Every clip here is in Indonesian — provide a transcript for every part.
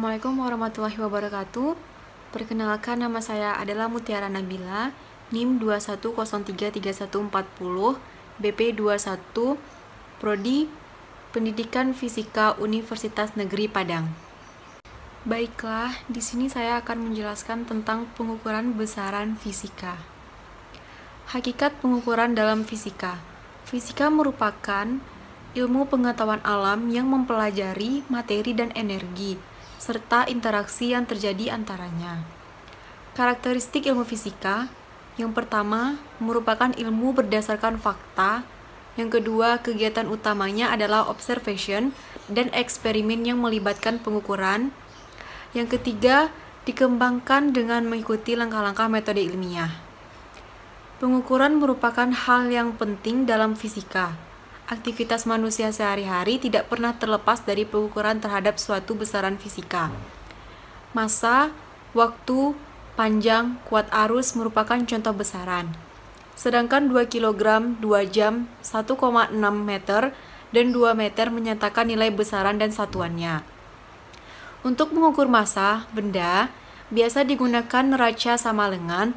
Assalamualaikum warahmatullahi wabarakatuh. Perkenalkan, nama saya adalah Mutiara Nabila, NIM 21033140, BP 21, Prodi Pendidikan Fisika Universitas Negeri Padang. Baiklah, di sini saya akan menjelaskan tentang pengukuran besaran fisika. Hakikat pengukuran dalam fisika. Fisika merupakan ilmu pengetahuan alam yang mempelajari materi dan energi, serta interaksi yang terjadi antaranya. Karakteristik ilmu fisika, yang pertama, merupakan ilmu berdasarkan fakta. Yang kedua, kegiatan utamanya adalah observation dan eksperimen yang melibatkan pengukuran. Yang ketiga, dikembangkan dengan mengikuti langkah-langkah metode ilmiah. Pengukuran merupakan hal yang penting dalam fisika. Aktivitas manusia sehari-hari tidak pernah terlepas dari pengukuran terhadap suatu besaran fisika. Massa, waktu, panjang, kuat arus merupakan contoh besaran. Sedangkan 2 kg, 2 jam, 1,6 meter, dan 2 meter menyatakan nilai besaran dan satuannya. Untuk mengukur massa benda, biasa digunakan neraca sama lengan,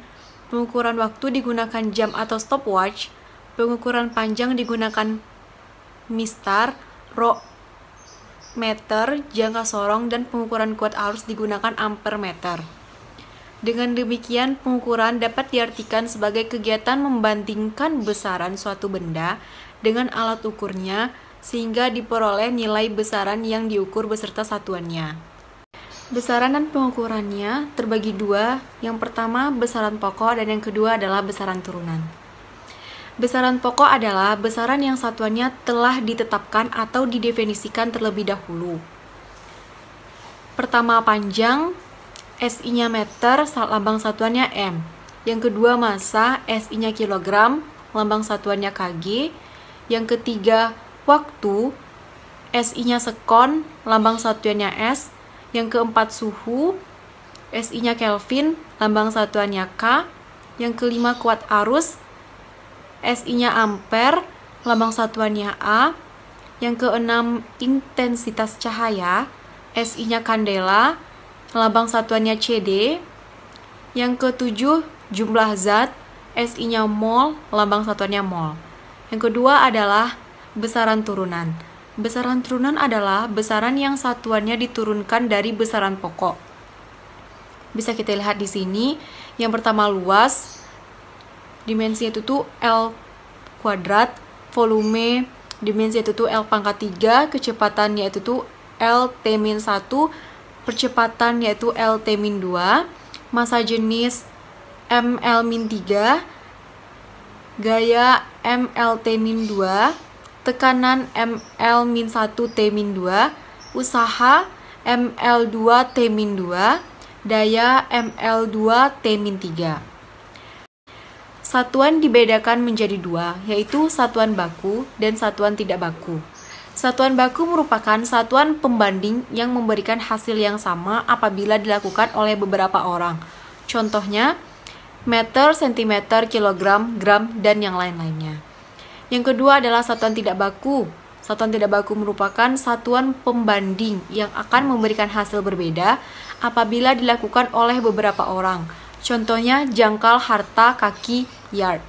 pengukuran waktu digunakan jam atau stopwatch, pengukuran panjang digunakan mistar, meter, jangka sorong, dan pengukuran kuat arus digunakan ampere meter. Dengan demikian, pengukuran dapat diartikan sebagai kegiatan membandingkan besaran suatu benda dengan alat ukurnya sehingga diperoleh nilai besaran yang diukur beserta satuannya. Besaran dan pengukurannya terbagi dua, yang pertama besaran pokok dan yang kedua adalah besaran turunan. Besaran pokok adalah besaran yang satuannya telah ditetapkan atau didefinisikan terlebih dahulu. Pertama panjang, SI-nya meter, lambang satuannya M. Yang kedua massa, SI-nya kilogram, lambang satuannya kg. Yang ketiga waktu, SI-nya sekon, lambang satuannya S. Yang keempat suhu, SI-nya Kelvin, lambang satuannya K. Yang kelima kuat arus, SI-nya ampere, lambang satuannya A. Yang keenam intensitas cahaya, SI-nya kandela, lambang satuannya CD. Yang ketujuh jumlah zat, SI-nya mol, lambang satuannya mol. Yang kedua adalah besaran turunan. Besaran turunan adalah besaran yang satuannya diturunkan dari besaran pokok. Bisa kita lihat di sini. Yang pertama luas, dimensinya itu tuh L kuadrat, volume dimensi itu tuh L pangkat 3, kecepatannya itu tuh L T-1, percepatan yaitu L T-2, massa jenis ML-3, gaya ML T-2, tekanan ML-1 T-2, usaha ML2 T-2, daya ML2 T-3. Satuan dibedakan menjadi dua, yaitu satuan baku dan satuan tidak baku. Satuan baku merupakan satuan pembanding yang memberikan hasil yang sama apabila dilakukan oleh beberapa orang. Contohnya, meter, sentimeter, kilogram, gram, dan yang lain-lainnya. Yang kedua adalah satuan tidak baku. Satuan tidak baku merupakan satuan pembanding yang akan memberikan hasil berbeda apabila dilakukan oleh beberapa orang. Contohnya jangkal, harta, kaki, yard.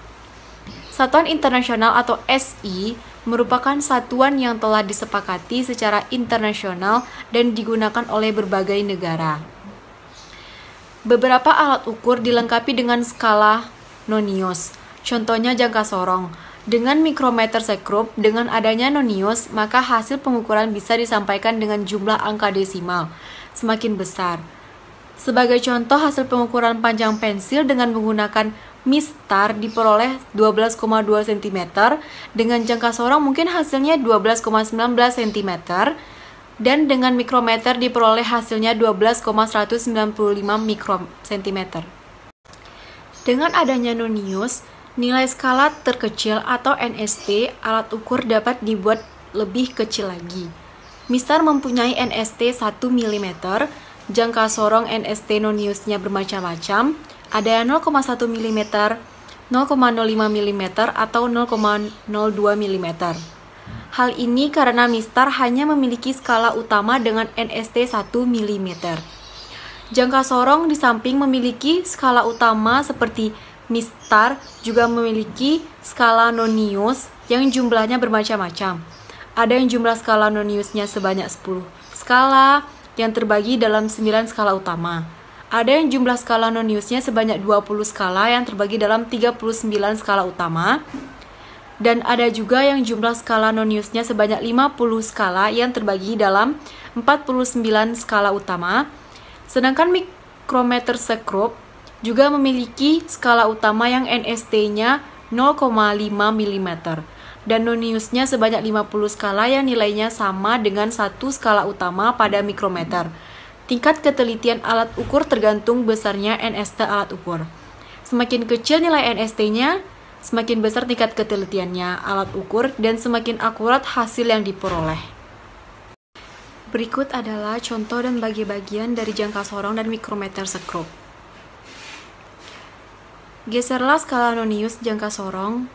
Satuan internasional atau SI merupakan satuan yang telah disepakati secara internasional dan digunakan oleh berbagai negara. Beberapa alat ukur dilengkapi dengan skala nonius. Contohnya jangka sorong. Dengan mikrometer sekrup, dengan adanya nonius, maka hasil pengukuran bisa disampaikan dengan jumlah angka desimal semakin besar. Sebagai contoh, hasil pengukuran panjang pensil dengan menggunakan mistar diperoleh 12,2 cm, dengan jangka sorong mungkin hasilnya 12,19 cm, dan dengan mikrometer diperoleh hasilnya 12,195 mikrocentimeter. Dengan adanya nonius, nilai skala terkecil atau NST alat ukur dapat dibuat lebih kecil lagi. Mistar mempunyai NST 1 mm, jangka sorong NST noniusnya bermacam-macam, ada 0,1 mm, 0,05 mm, atau 0,02 mm. Hal ini karena MISTAR hanya memiliki skala utama dengan NST 1 mm. Jangka sorong di samping memiliki skala utama seperti MISTAR juga memiliki skala Nonius yang jumlahnya bermacam-macam. Ada yang jumlah skala Noniusnya sebanyak 10 skala yang terbagi dalam 9 skala utama. Ada yang jumlah skala Noniusnya sebanyak 20 skala yang terbagi dalam 39 skala utama. Dan ada juga yang jumlah skala Noniusnya sebanyak 50 skala yang terbagi dalam 49 skala utama. Sedangkan mikrometer sekrup juga memiliki skala utama yang NST-nya 0,5 mm dan Noniusnya sebanyak 50 skala yang nilainya sama dengan satu skala utama pada mikrometer. Tingkat ketelitian alat ukur tergantung besarnya NST alat ukur. Semakin kecil nilai NST-nya, semakin besar tingkat ketelitiannya alat ukur dan semakin akurat hasil yang diperoleh. Berikut adalah contoh dan bagi-bagian dari jangka sorong dan mikrometer sekrup. Geserlah skala Nonius jangka sorong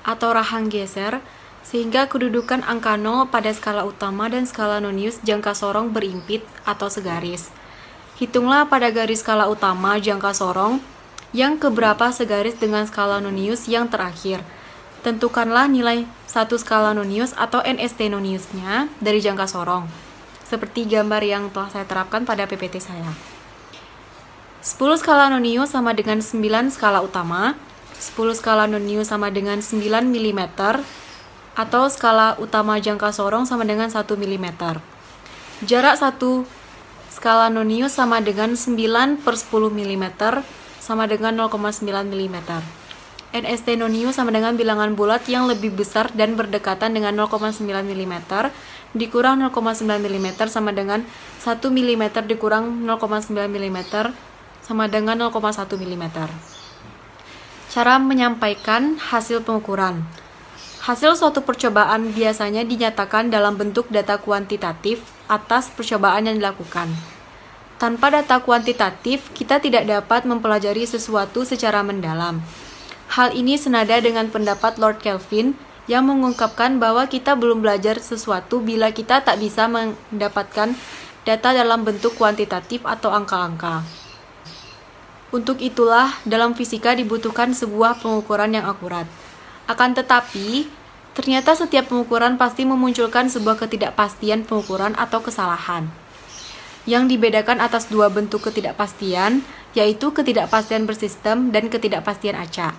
atau rahang geser sehingga kedudukan angka 0 pada skala utama dan skala Nonius jangka sorong berimpit atau segaris. Hitunglah pada garis skala utama jangka sorong yang keberapa segaris dengan skala Nonius yang terakhir. Tentukanlah nilai satu skala Nonius atau NST Noniusnya dari jangka sorong, seperti gambar yang telah saya terapkan pada PPT saya. 10 skala Nonius sama dengan 9 skala utama, 10 skala Nonius sama dengan 9 mm, atau skala utama jangka sorong sama dengan 1 mm. Jarak 1 skala Nonius sama dengan 9/10 mm sama dengan 0,9 mm. NST Nonius sama dengan bilangan bulat yang lebih besar dan berdekatan dengan 0,9 mm dikurang 0,9 mm sama dengan 1 mm dikurang 0,9 mm sama dengan 0,1 mm. Cara menyampaikan hasil pengukuran. Hasil suatu percobaan biasanya dinyatakan dalam bentuk data kuantitatif atas percobaan yang dilakukan. Tanpa data kuantitatif, kita tidak dapat mempelajari sesuatu secara mendalam. Hal ini senada dengan pendapat Lord Kelvin yang mengungkapkan bahwa kita belum belajar sesuatu bila kita tak bisa mendapatkan data dalam bentuk kuantitatif atau angka-angka. Untuk itulah, dalam fisika dibutuhkan sebuah pengukuran yang akurat. Akan tetapi, ternyata setiap pengukuran pasti memunculkan sebuah ketidakpastian pengukuran atau kesalahan. Yang dibedakan atas dua bentuk ketidakpastian, yaitu ketidakpastian bersistem dan ketidakpastian acak.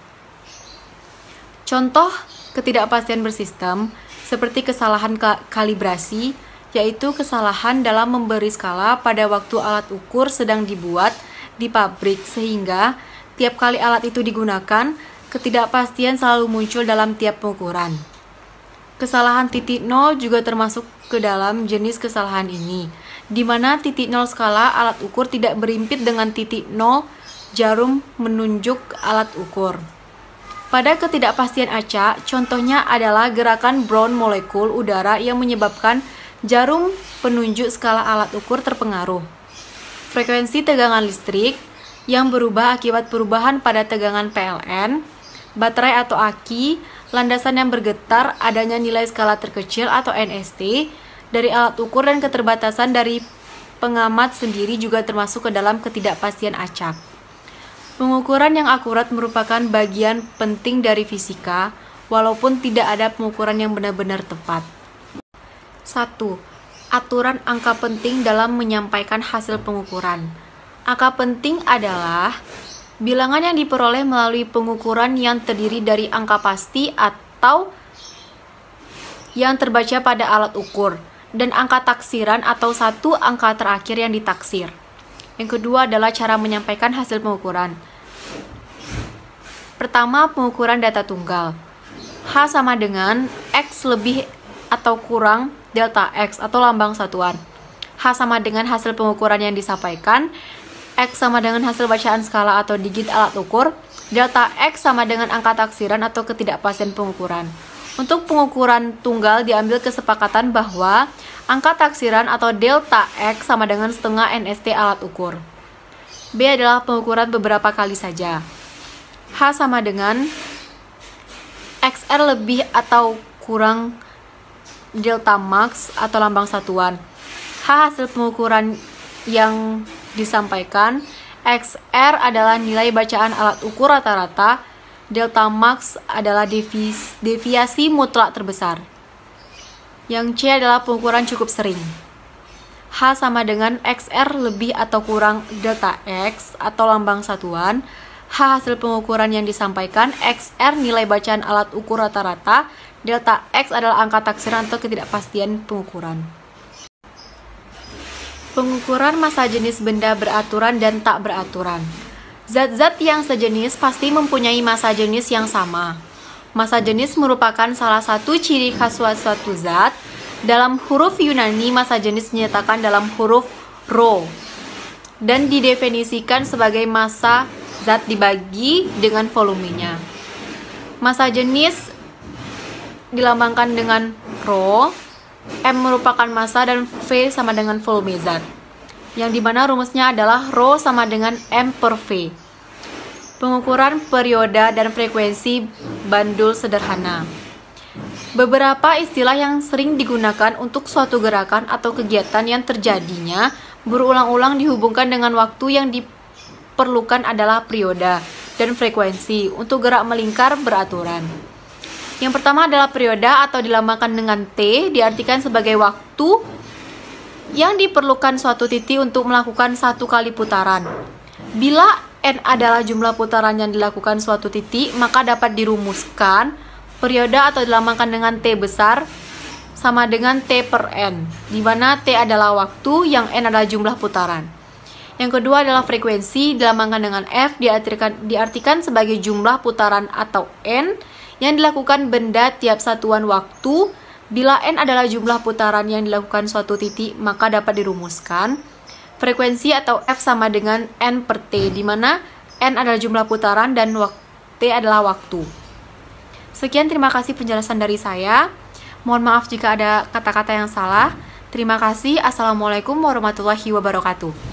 Contoh ketidakpastian bersistem, seperti kesalahan kalibrasi, yaitu kesalahan dalam memberi skala pada waktu alat ukur sedang dibuat di pabrik sehingga tiap kali alat itu digunakan, ketidakpastian selalu muncul dalam tiap pengukuran. Kesalahan titik nol juga termasuk ke dalam jenis kesalahan ini, di mana titik nol skala alat ukur tidak berimpit dengan titik nol jarum menunjuk alat ukur. Pada ketidakpastian acak, contohnya adalah gerakan Brown molekul udara yang menyebabkan jarum penunjuk skala alat ukur terpengaruh. Frekuensi tegangan listrik yang berubah akibat perubahan pada tegangan PLN, baterai atau aki, landasan yang bergetar, adanya nilai skala terkecil atau NST dari alat ukur dan keterbatasan dari pengamat sendiri juga termasuk ke dalam ketidakpastian acak. Pengukuran yang akurat merupakan bagian penting dari fisika, walaupun tidak ada pengukuran yang benar-benar tepat. 1. Aturan angka penting dalam menyampaikan hasil pengukuran. Angka penting adalah bilangan yang diperoleh melalui pengukuran yang terdiri dari angka pasti atau yang terbaca pada alat ukur, dan angka taksiran atau satu angka terakhir yang ditaksir. Yang kedua adalah cara menyampaikan hasil pengukuran. Pertama, pengukuran data tunggal. H sama dengan X lebih atau kurang delta X atau lambang satuan. H sama dengan hasil pengukuran yang disampaikan, X sama dengan hasil bacaan skala atau digit alat ukur, delta X sama dengan angka taksiran atau ketidakpastian pengukuran. Untuk pengukuran tunggal diambil kesepakatan bahwa angka taksiran atau delta X sama dengan setengah NST alat ukur. B adalah pengukuran beberapa kali saja. H sama dengan XR lebih atau kurang delta max atau lambang satuan. H hasil pengukuran yang disampaikan. XR adalah nilai bacaan alat ukur rata-rata. Delta max adalah deviasi mutlak terbesar. Yang C adalah pengukuran cukup sering. H sama dengan XR lebih atau kurang delta X atau lambang satuan. H hasil pengukuran yang disampaikan. XR nilai bacaan alat ukur rata-rata. Delta X adalah angka taksiran atau ketidakpastian pengukuran. Pengukuran massa jenis benda beraturan dan tak beraturan. Zat-zat yang sejenis pasti mempunyai massa jenis yang sama. Massa jenis merupakan salah satu ciri khas suatu zat. Dalam huruf Yunani, massa jenis dinyatakan dalam huruf rho dan didefinisikan sebagai massa zat dibagi dengan volumenya. Massa jenis dilambangkan dengan rho, M merupakan massa dan V sama dengan volume zat, yang dimana rumusnya adalah rho sama dengan M per V. Pengukuran perioda dan frekuensi bandul sederhana. Beberapa istilah yang sering digunakan untuk suatu gerakan atau kegiatan yang terjadinya berulang-ulang dihubungkan dengan waktu yang diperlukan adalah perioda dan frekuensi untuk gerak melingkar beraturan. Yang pertama adalah perioda atau dilambangkan dengan T, diartikan sebagai waktu yang diperlukan suatu titik untuk melakukan satu kali putaran. Bila N adalah jumlah putaran yang dilakukan suatu titik, maka dapat dirumuskan periode atau dilambangkan dengan T besar sama dengan T per N, di mana T adalah waktu, yang N adalah jumlah putaran. Yang kedua adalah frekuensi, dilambangkan dengan F, diartikan sebagai jumlah putaran atau N yang dilakukan benda tiap satuan waktu. Bila N adalah jumlah putaran yang dilakukan suatu titik, maka dapat dirumuskan frekuensi atau F sama dengan N per T, di mana N adalah jumlah putaran dan T adalah waktu. Sekian, terima kasih penjelasan dari saya. Mohon maaf jika ada kata-kata yang salah. Terima kasih. Assalamualaikum warahmatullahi wabarakatuh.